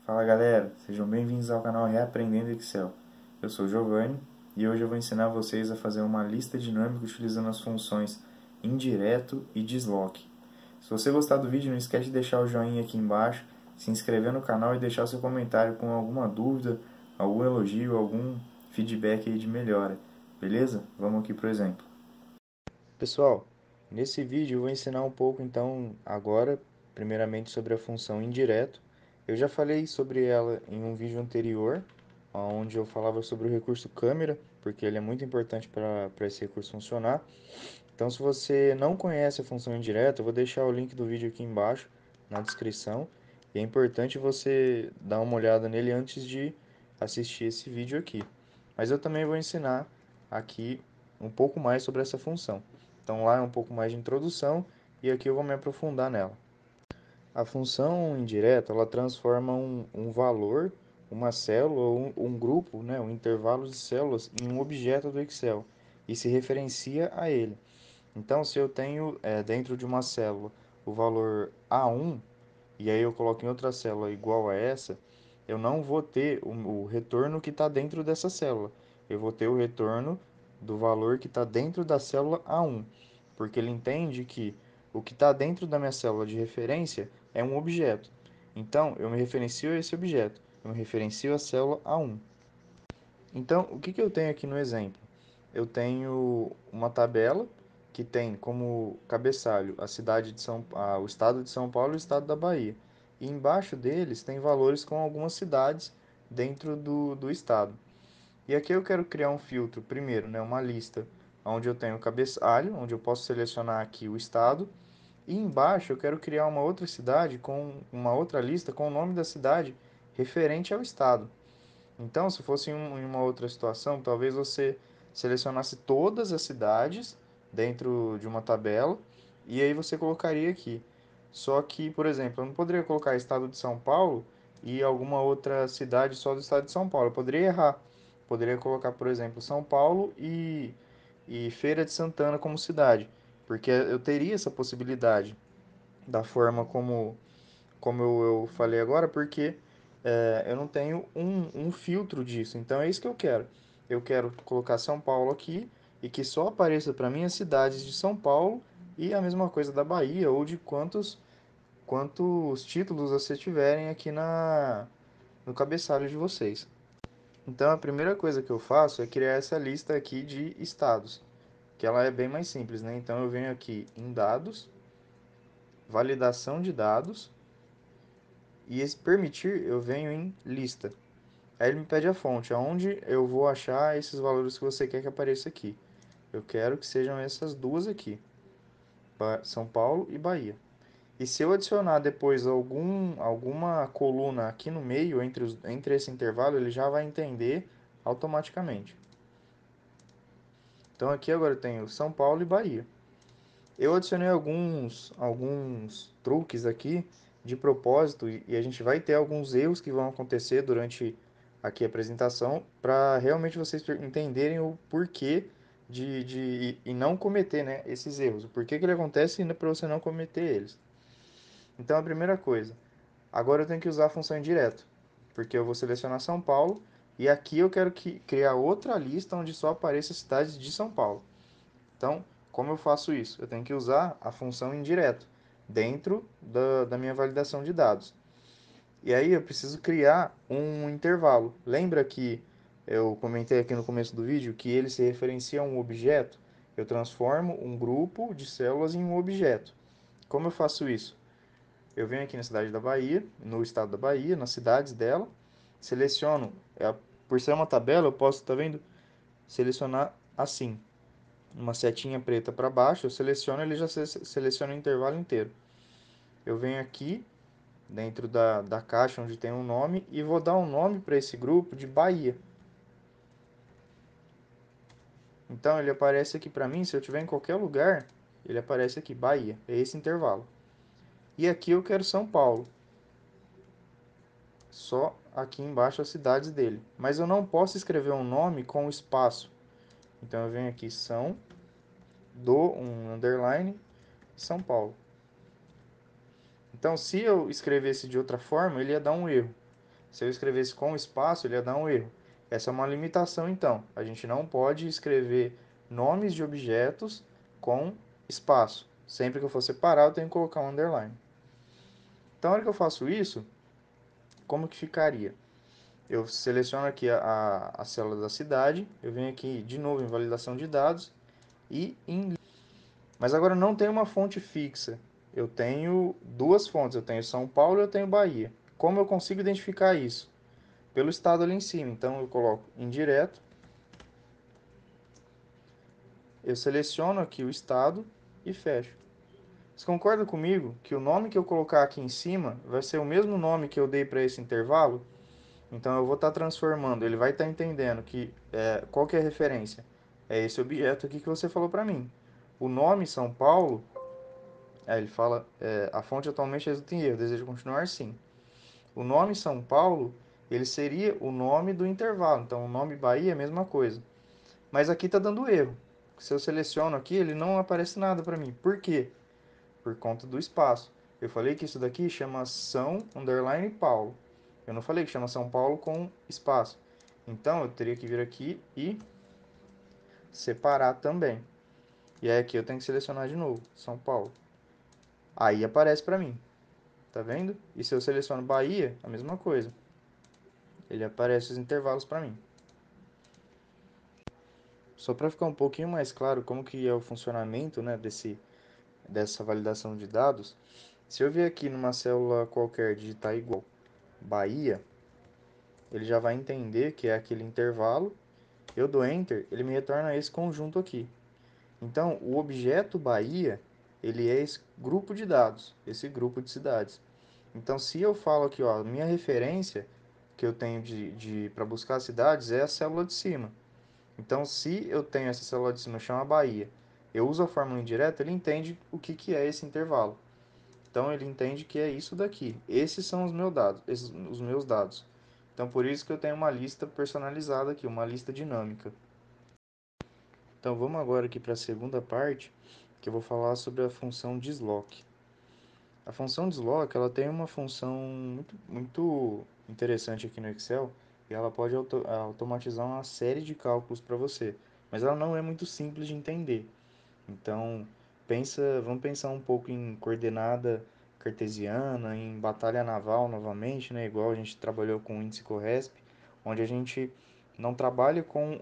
Fala galera, sejam bem-vindos ao canal Reaprendendo Excel. Eu sou o Giovanni e hoje eu vou ensinar vocês a fazer uma lista dinâmica utilizando as funções indireto e desloque. Se você gostar do vídeo, não esquece de deixar o joinha aqui embaixo, se inscrever no canal e deixar seu comentário com alguma dúvida, algum elogio, algum feedback aí de melhora. Beleza? Vamos aqui pro exemplo. Pessoal, nesse vídeo eu vou ensinar um pouco então agora, primeiramente sobre a função indireto. Eu já falei sobre ela em um vídeo anterior, onde eu falava sobre o recurso câmera, porque ele é muito importante para esse recurso funcionar. Então, se você não conhece a função indireta, eu vou deixar o link do vídeo aqui embaixo na descrição. E é importante você dar uma olhada nele antes de assistir esse vídeo aqui. Mas eu também vou ensinar aqui um pouco mais sobre essa função. Então lá é um pouco mais de introdução e aqui eu vou me aprofundar nela. A função indireta, ela transforma um valor, uma célula ou um grupo, né, um intervalo de células em um objeto do Excel e se referencia a ele. Então, se eu tenho dentro de uma célula o valor A1 e aí eu coloco em outra célula igual a essa, eu não vou ter o retorno que está dentro dessa célula. Eu vou ter o retorno do valor que está dentro da célula A1, porque ele entende que o que está dentro da minha célula de referência é um objeto. Então, eu me referencio a esse objeto, eu me referencio à célula A1. Então, o que eu tenho aqui no exemplo? Eu tenho uma tabela que tem como cabeçalho a cidade de o estado de São Paulo e o estado da Bahia. E embaixo deles tem valores com algumas cidades dentro do estado. E aqui eu quero criar um filtro, primeiro, né, uma lista onde eu tenho o cabeçalho, onde eu posso selecionar aqui o estado. E embaixo eu quero criar uma outra cidade com uma outra lista com o nome da cidade referente ao estado. Então, se fosse em uma outra situação, talvez você selecionasse todas as cidades dentro de uma tabela e aí você colocaria aqui. Só que, por exemplo, eu não poderia colocar estado de São Paulo e alguma outra cidade só do estado de São Paulo. Eu poderia errar. Poderia colocar, por exemplo, São Paulo e Feira de Santana como cidade, porque eu teria essa possibilidade da forma como eu falei agora, porque eu não tenho um filtro disso. Então é isso que eu quero. Eu quero colocar São Paulo aqui e que só apareça para mim as cidades de São Paulo e a mesma coisa da Bahia ou de quantos títulos você tiverem aqui no cabeçalho de vocês. Então a primeira coisa que eu faço é criar essa lista aqui de estados, que ela é bem mais simples, né? Então eu venho aqui em dados, validação de dados, e esse permitir eu venho em lista. Aí ele me pede a fonte, aonde eu vou achar esses valores que você quer que apareça aqui. Eu quero que sejam essas duas aqui, São Paulo e Bahia. E se eu adicionar depois alguma coluna aqui no meio, entre esse intervalo, ele já vai entender automaticamente. Então aqui agora eu tenho São Paulo e Bahia. Eu adicionei alguns truques aqui de propósito e a gente vai ter alguns erros que vão acontecer durante aqui a apresentação para realmente vocês entenderem o porquê e não cometer, né, esses erros. O porquê que ele acontece para você não cometer eles. Então a primeira coisa, agora eu tenho que usar a função indireto, porque eu vou selecionar São Paulo e aqui eu quero criar outra lista onde só apareça cidades de São Paulo. Então, como eu faço isso? Eu tenho que usar a função indireto dentro da minha validação de dados. E aí eu preciso criar um intervalo. Lembra que eu comentei aqui no começo do vídeo que ele se referencia a um objeto? Eu transformo um grupo de células em um objeto. Como eu faço isso? Eu venho aqui na cidade da Bahia, no estado da Bahia, nas cidades dela, seleciono, por ser uma tabela, eu posso, tá vendo? Selecionar assim uma setinha preta para baixo, eu seleciono, ele já seleciona o intervalo inteiro. Eu venho aqui, dentro da caixa onde tem um nome, e vou dar um nome para esse grupo de Bahia. Então, ele aparece aqui para mim, se eu estiver em qualquer lugar, ele aparece aqui, Bahia, é esse intervalo. E aqui eu quero São Paulo. Só aqui embaixo as cidades dele. Mas eu não posso escrever um nome com espaço. Então, eu venho aqui, dou um underline, São Paulo. Então, se eu escrevesse de outra forma, ele ia dar um erro. Se eu escrevesse com espaço, ele ia dar um erro. Essa é uma limitação, então. A gente não pode escrever nomes de objetos com espaço. Sempre que eu for separar, eu tenho que colocar um underline. Então, na hora que eu faço isso, como que ficaria? Eu seleciono aqui a célula da cidade, eu venho aqui de novo em validação de dados e em... Mas agora não tem uma fonte fixa. Eu tenho duas fontes, eu tenho São Paulo e eu tenho Bahia. Como eu consigo identificar isso? Pelo estado ali em cima. Então eu coloco indireto, eu seleciono aqui o estado e fecho. Você concorda comigo que o nome que eu colocar aqui em cima vai ser o mesmo nome que eu dei para esse intervalo? Então eu vou estar transformando, ele vai estar entendendo que qual que é a referência? É esse objeto aqui que você falou para mim. O nome São Paulo, aí ele fala, a fonte atualmente resulta em erro, deseja continuar sim. O nome São Paulo, ele seria o nome do intervalo. Então o nome Bahia é a mesma coisa. Mas aqui está dando erro. Se eu seleciono aqui, ele não aparece nada para mim. Por quê? Por conta do espaço. Eu falei que isso daqui chama São underline Paulo. Eu não falei que chama São Paulo com espaço. Então eu teria que vir aqui e separar também. E aí aqui eu tenho que selecionar de novo, São Paulo. Aí aparece para mim, tá vendo? E se eu seleciono Bahia, a mesma coisa. Ele aparece os intervalos para mim. Só para ficar um pouquinho mais claro como que é o funcionamento, né, dessa validação de dados, se eu vier aqui numa célula qualquer digitar igual Bahia, ele já vai entender que é aquele intervalo. Eu dou Enter, ele me retorna esse conjunto aqui. Então, o objeto Bahia, ele é esse grupo de dados, esse grupo de cidades. Então, se eu falo aqui, ó, minha referência que eu tenho para buscar cidades é a célula de cima. Então, se eu tenho essa célula de cima, chama Bahia, eu uso a fórmula indireta, ele entende o que, que é esse intervalo. Então, ele entende que é isso daqui. Esses são os meus dados, os meus dados. Então, por isso que eu tenho uma lista personalizada aqui, uma lista dinâmica. Então, vamos agora aqui para a segunda parte, que eu vou falar sobre a função desloc. A função desloc, ela tem uma função muito interessante aqui no Excel, e ela pode automatizar uma série de cálculos para você, mas ela não é muito simples de entender. Então, vamos pensar um pouco em coordenada cartesiana, em batalha naval novamente, né? Igual a gente trabalhou com o índice CORRESP, onde a gente não trabalha com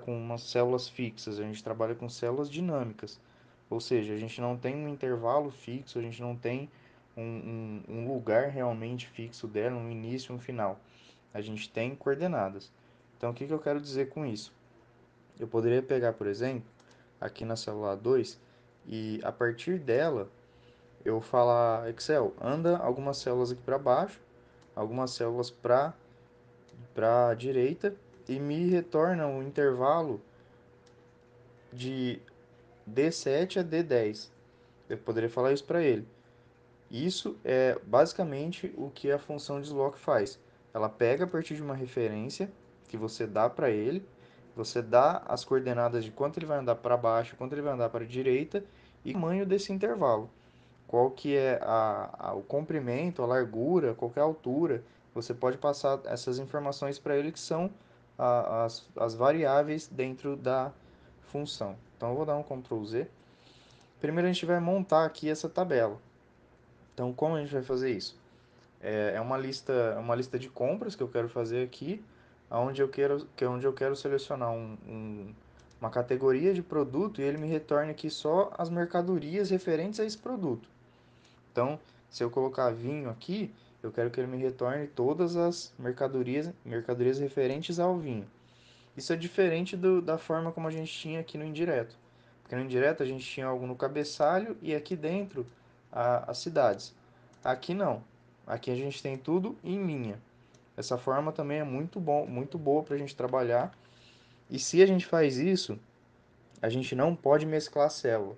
umas células fixas, a gente trabalha com células dinâmicas. Ou seja, a gente não tem um intervalo fixo, a gente não tem um lugar realmente fixo dela, um início e um final. A gente tem coordenadas. Então, o que que eu quero dizer com isso? Eu poderia pegar, por exemplo, aqui na célula 2 e a partir dela eu falar Excel, anda algumas células aqui para baixo, algumas células para a direita e me retorna um intervalo de D7 a D10. Eu poderia falar isso para ele. Isso é basicamente o que a função desloc faz. Ela pega a partir de uma referência que você dá para ele, você dá as coordenadas de quanto ele vai andar para baixo, quanto ele vai andar para a direita e o tamanho desse intervalo. Qual que é o comprimento, a largura, qualquer altura. Você pode passar essas informações para ele que são as variáveis dentro da função. Então eu vou dar um Ctrl Z. Primeiro a gente vai montar aqui essa tabela. Então, como a gente vai fazer isso? É uma lista de compras que eu quero fazer aqui, onde eu quero selecionar uma categoria de produto e ele me retorne aqui só as mercadorias referentes a esse produto. Então, se eu colocar vinho aqui, eu quero que ele me retorne todas as mercadorias referentes ao vinho. Isso é diferente da forma como a gente tinha aqui no indireto. Porque no indireto a gente tinha algo no cabeçalho e aqui dentro as cidades. Aqui não. Aqui a gente tem tudo em linha. Essa forma também é muito boa para a gente trabalhar. E se a gente faz isso, a gente não pode mesclar a célula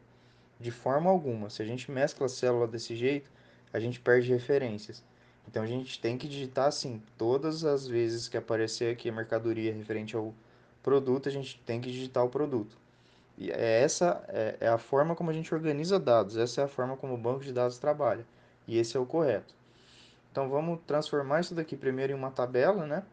de forma alguma. Se a gente mescla a célula desse jeito, a gente perde referências. Então a gente tem que digitar assim, todas as vezes que aparecer aqui a mercadoria referente ao produto, a gente tem que digitar o produto. E é a forma como a gente organiza dados, essa é a forma como o banco de dados trabalha. E esse é o correto. Então vamos transformar isso daqui primeiro em uma tabela, né?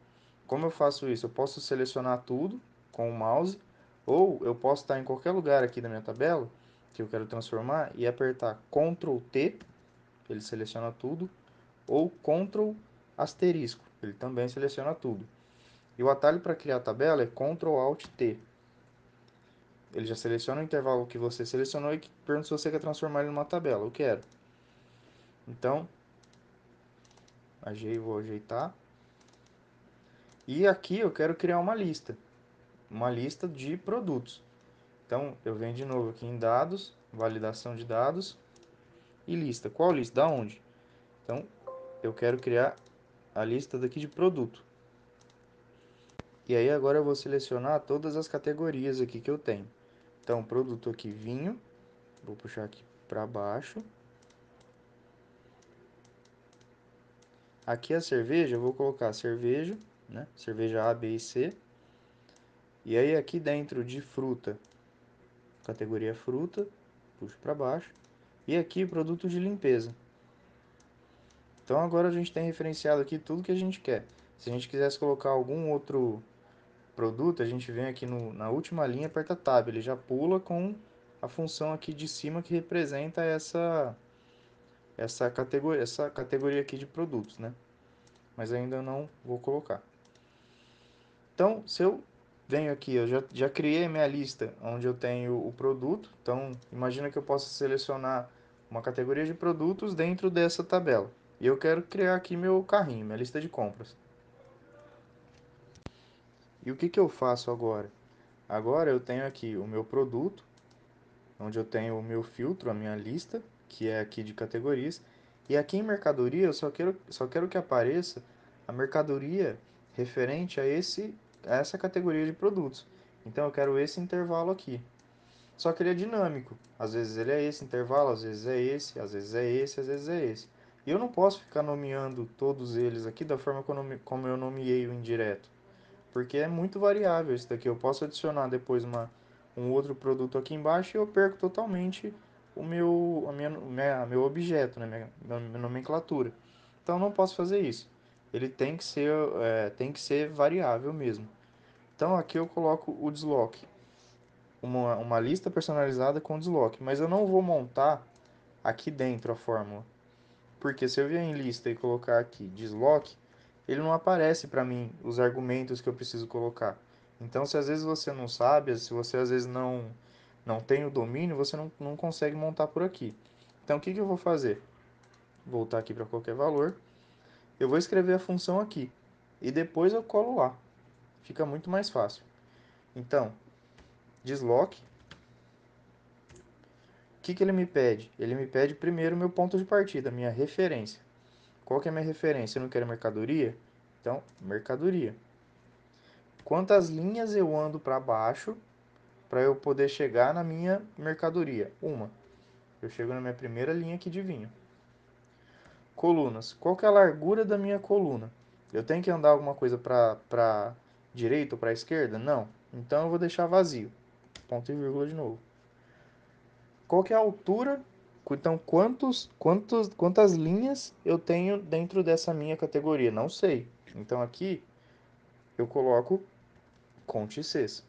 Como eu faço isso? Eu posso selecionar tudo com o mouse, ou eu posso estar em qualquer lugar aqui da minha tabela que eu quero transformar e apertar Ctrl T, ele seleciona tudo, ou Ctrl asterisco, ele também seleciona tudo. E o atalho para criar a tabela é Ctrl Alt T. Ele já seleciona o intervalo que você selecionou e pergunta se você quer transformar ele numa tabela. Eu quero. Então, vou ajeitar. E aqui eu quero criar uma lista de produtos. Então, eu venho de novo aqui em dados, validação de dados e lista. Qual lista? Da onde? Então, eu quero criar a lista daqui de produto. E aí agora eu vou selecionar todas as categorias aqui que eu tenho. Então, produto aqui vinho, vou puxar aqui para baixo. Aqui a cerveja, eu vou colocar cerveja, né? Cerveja A, B e C. E aí aqui dentro de fruta, categoria fruta, puxo para baixo. E aqui produto de limpeza. Então agora a gente tem referenciado aqui tudo que a gente quer. Se a gente quisesse colocar algum outro produto, a gente vem aqui na última linha, aperta Tab, ele já pula com a função aqui de cima que representa essa categoria aqui de produtos, né? Mas ainda não vou colocar. Então, se eu venho aqui, eu já criei a minha lista onde eu tenho o produto. Então, imagina que eu possa selecionar uma categoria de produtos dentro dessa tabela. E eu quero criar aqui meu carrinho, minha lista de compras. E o que, que eu faço agora? Agora eu tenho aqui o meu produto, onde eu tenho o meu filtro, a minha lista, que é aqui de categorias. E aqui em mercadoria eu só quero que apareça a mercadoria referente a essa categoria de produtos. Então eu quero esse intervalo aqui. Só que ele é dinâmico. Às vezes ele é esse intervalo, às vezes é esse, às vezes é esse, às vezes é esse. E eu não posso ficar nomeando todos eles aqui da forma como eu nomeei o indireto, porque é muito variável isso daqui. Eu posso adicionar depois um outro produto aqui embaixo e eu perco totalmente meu objeto, né? Minha nomenclatura. Então eu não posso fazer isso. Ele tem que ser variável mesmo. Então aqui eu coloco o desloque, uma lista personalizada com desloque, mas eu não vou montar aqui dentro a fórmula. Porque se eu vier em lista e colocar aqui desloque, ele não aparece para mim os argumentos que eu preciso colocar. Então, se às vezes você não sabe, se você às vezes não tem o domínio, você não consegue montar por aqui. Então, o que, que eu vou fazer? Voltar aqui para qualquer valor. Eu vou escrever a função aqui. E depois eu colo lá. Fica muito mais fácil. Então, desloque. O que, que ele me pede? Ele me pede primeiro meu ponto de partida, minha referência. Qual que é a minha referência? Eu não quero mercadoria? Então, mercadoria. Quantas linhas eu ando para baixo para eu poder chegar na minha mercadoria? Uma. Eu chego na minha primeira linha aqui de vinho. Colunas. Qual que é a largura da minha coluna? Eu tenho que andar alguma coisa para direita ou para esquerda? Não. Então eu vou deixar vazio. Ponto e vírgula de novo. Qual que é a altura? Então, quantas linhas eu tenho dentro dessa minha categoria? Não sei. Então, aqui eu coloco conte-cs.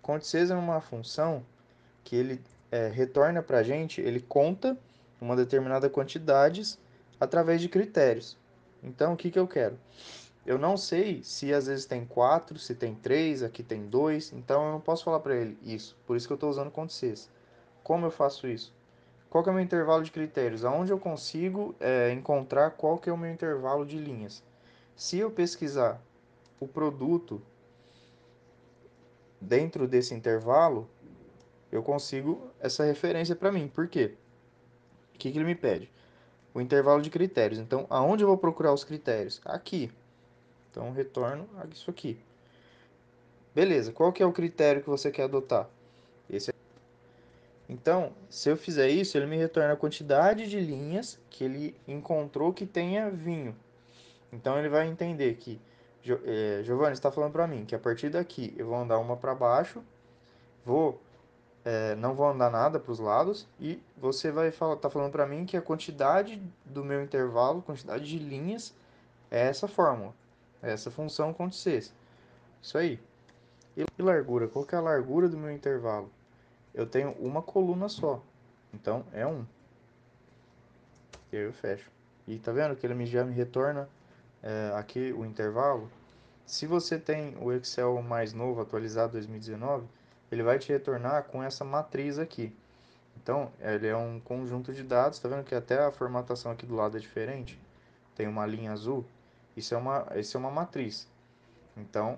Conte-cs é uma função que ele retorna para a gente, ele conta uma determinada quantidade através de critérios. Então, o que, que eu quero? Eu não sei se às vezes tem 4, se tem 3, aqui tem 2, então eu não posso falar para ele isso. Por isso que eu estou usando conte-cs. Como eu faço isso? Qual que é o meu intervalo de critérios? Aonde eu consigo encontrar qual que é o meu intervalo de linhas? Se eu pesquisar o produto dentro desse intervalo, eu consigo essa referência para mim. Por quê? O que, que ele me pede? O intervalo de critérios. Então, aonde eu vou procurar os critérios? Aqui. Então, retorno isso aqui. Beleza, qual que é o critério que você quer adotar? Esse aqui. Então, se eu fizer isso, ele me retorna a quantidade de linhas que ele encontrou que tenha vinho. Então, ele vai entender que, Giovanni está falando para mim que a partir daqui eu vou andar uma para baixo, vou não vão andar nada para os lados, e você vai tá falando para mim que a quantidade do meu intervalo, quantidade de linhas, é essa fórmula, é essa função acontecer. Isso aí. E largura? Qual que é a largura do meu intervalo? Eu tenho uma coluna só, então é 1. E aí eu fecho. E tá vendo que ele já me retorna aqui o intervalo? Se você tem o Excel mais novo, atualizado 2019, ele vai te retornar com essa matriz aqui. Então, ele é um conjunto de dados, tá vendo que até a formatação aqui do lado é diferente? Tem uma linha azul. Isso é uma matriz. Então,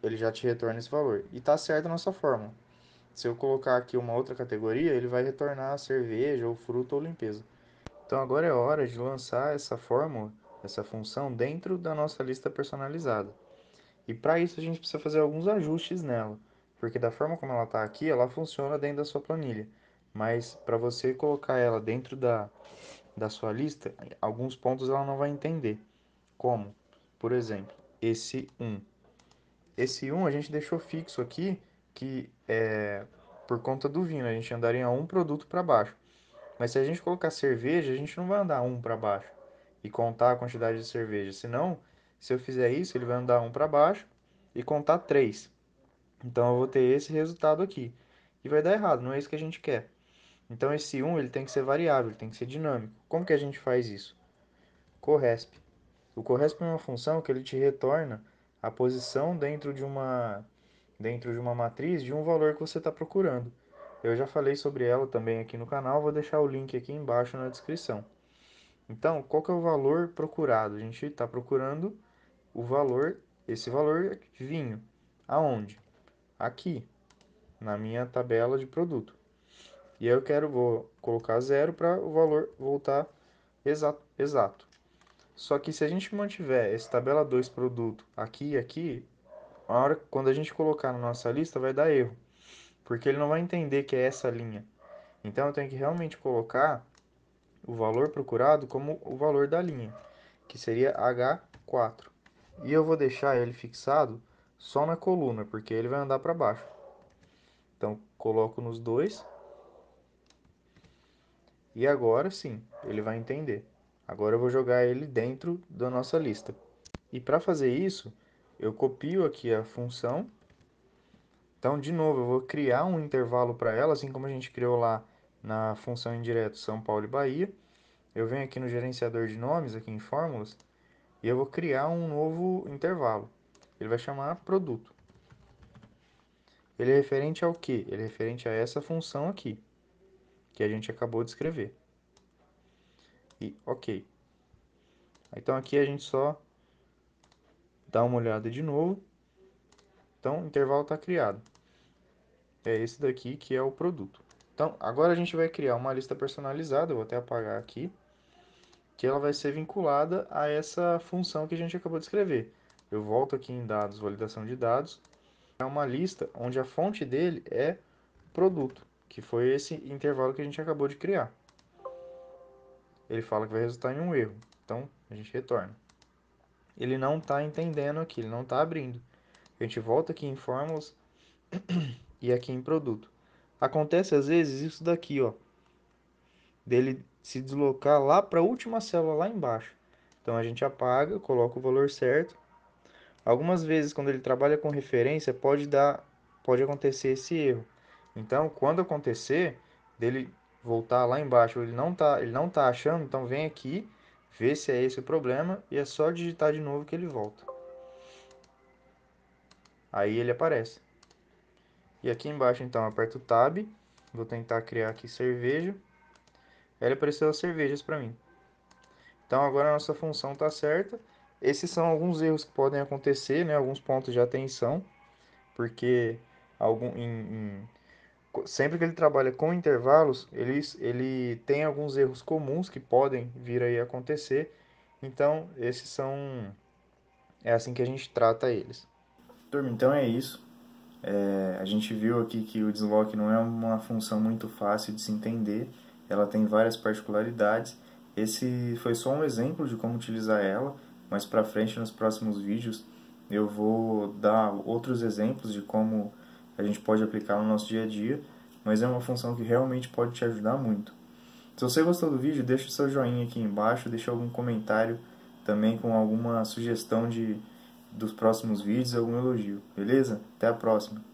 ele já te retorna esse valor. E tá certo a nossa fórmula. Se eu colocar aqui uma outra categoria, ele vai retornar cerveja, ou fruta, ou limpeza. Então, agora é hora de lançar essa fórmula, essa função, dentro da nossa lista personalizada. E para isso a gente precisa fazer alguns ajustes nela, porque da forma como ela está aqui, ela funciona dentro da sua planilha. Mas para você colocar ela dentro da sua lista, alguns pontos ela não vai entender. Como? Por exemplo, esse 1. Esse 1 a gente deixou fixo aqui, que é por conta do vinho, a gente andaria um produto para baixo. Mas se a gente colocar cerveja, a gente não vai andar um para baixo e contar a quantidade de cerveja. Senão, se eu fizer isso, ele vai andar um para baixo e contar 3. Então eu vou ter esse resultado aqui. E vai dar errado, não é isso que a gente quer. Então esse 1 ele tem que ser variável, ele tem que ser dinâmico. Como que a gente faz isso? Corresp. O corresp é uma função que ele te retorna a posição dentro de uma matriz de um valor que você está procurando. Eu já falei sobre ela também aqui no canal, vou deixar o link aqui embaixo na descrição. Então, qual que é o valor procurado? A gente está procurando o valor, esse valor vinho. Aonde? Aqui, na minha tabela de produto. E aí vou colocar 0 para o valor voltar exato. Só que se a gente mantiver esse tabela 2 produto aqui e aqui, quando a gente colocar na nossa lista vai dar erro, porque ele não vai entender que é essa linha. Então eu tenho que realmente colocar o valor procurado como o valor da linha, que seria H4. E eu vou deixar ele fixado só na coluna, porque ele vai andar para baixo. Então coloco nos dois. E agora sim, ele vai entender. Agora eu vou jogar ele dentro da nossa lista. E para fazer isso, eu copio aqui a função. Então, de novo, eu vou criar um intervalo para ela, assim como a gente criou lá na função indireto São Paulo e Bahia. Eu venho aqui no gerenciador de nomes, aqui em fórmulas, e eu vou criar um novo intervalo. Ele vai chamar produto. Ele é referente ao quê? Ele é referente a essa função aqui, que a gente acabou de escrever. E ok. Então aqui a gente só dá uma olhada de novo. Então o intervalo está criado. É esse daqui que é o produto. Então agora a gente vai criar uma lista personalizada, eu vou até apagar aqui, que ela vai ser vinculada a essa função que a gente acabou de escrever. Eu volto aqui em dados, validação de dados. É uma lista onde a fonte dele é produto, que foi esse intervalo que a gente acabou de criar. Ele fala que vai resultar em um erro, então a gente retorna. Ele não está entendendo aqui, ele não está abrindo. A gente volta aqui em fórmulas e aqui em produto. Acontece às vezes isso daqui, ó, dele se deslocar lá para a última célula lá embaixo. Então a gente apaga, coloca o valor certo. Algumas vezes quando ele trabalha com referência pode acontecer esse erro. Então quando acontecer dele voltar lá embaixo, ele não tá achando, então vem aqui, vê se é esse o problema e é só digitar de novo que ele volta. Aí ele aparece. E aqui embaixo então aperto o Tab, vou tentar criar aqui cerveja. Ele apareceu as cervejas para mim. Então agora a nossa função está certa. Esses são alguns erros que podem acontecer, né? Alguns pontos de atenção, porque sempre que ele trabalha com intervalos, ele tem alguns erros comuns que podem vir aí a acontecer. Então é assim que a gente trata eles. Turma, então é isso. A gente viu aqui que o desloque não é uma função muito fácil de se entender, ela tem várias particularidades. Esse foi só um exemplo de como utilizar ela, mas para frente nos próximos vídeos eu vou dar outros exemplos de como a gente pode aplicar no nosso dia a dia. mas é uma função que realmente pode te ajudar muito. Se você gostou do vídeo, deixa o seu joinha aqui embaixo, deixa algum comentário também com alguma sugestão dos próximos vídeos, algum elogio, beleza? Até a próxima!